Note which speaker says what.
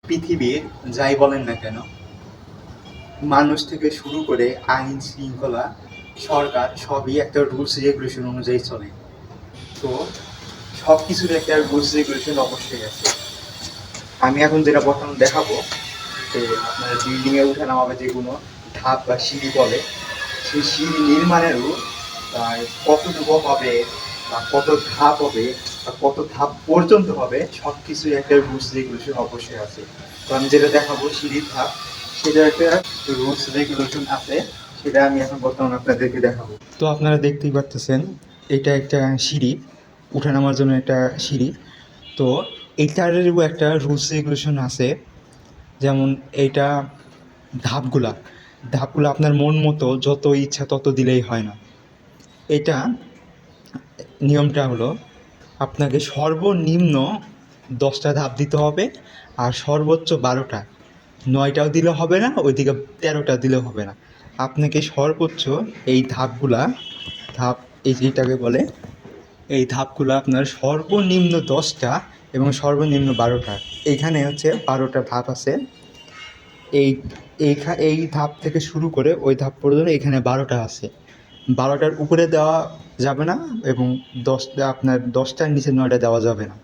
Speaker 1: পৃথিবীর যাই বলেন না কেন, মানুষ থেকে শুরু করে আইন শৃঙ্খলা, সরকার সবই একটা রুলস রেগুলেশন অনুযায়ী চলে। তো সব কিছুর একটা রুলস রেগুলেশন অবশ্যই আছে। আমি এখন যেটা বর্তমানে দেখাবো, যে আপনার বিল্ডিংয়ে উঠে নামাবে যেগুলো ধাপ বা সিঁড়ি বলে, সেই সিঁড়ি নির্মাণেরও কতটুকু হবে বা কত ধাপ হবে বা কত ধাপ পর্যন্ত হবে, সব কিছুই একটা রুলস রেগুলেশন অবশ্যই আছে। তো আমি যেটা দেখাবো সিঁড়ির ধাপ, সেটার একটা রুলস রেগুলেশন আছে, সেটা আমি এখন বর্তমানে আপনাদেরকে দেখাবো। তো আপনারা দেখতেই পাচ্ছেন, এটা একটা সিঁড়ি, উঠে নামার জন্য একটা সিঁড়ি। তো এইটারও একটা রুলস রেগুলেশন আছে। যেমন এইটা ধাপগুলা ধাপগুলো আপনার মন মতো যত ইচ্ছা তত দিলেই হয় না। এটা নিয়মটা হলো, আপনাকে সর্বনিম্ন 10টা ধাপ দিতে হবে, আর সর্বোচ্চ 12টা। 9টাও দিলে হবে না, ওইদিকে 13টা দিলেও হবে না। আপনাকে সর্বোচ্চ এই ধাপ, এই যেটাকে বলে, এই ধাপগুলো আপনার সর্বনিম্ন 10টা এবং সর্বনিম্ন 12টা। এইখানে হচ্ছে 12টা ধাপ আছে। এই এই ধাপ থেকে শুরু করে ওই ধাপ পর্যন্ত এখানে 12টা আছে। 12টার উপরে দেওয়া যাবে না এবং 10টা আপনার 10টার নিচে 9টা দেওয়া যাবে না।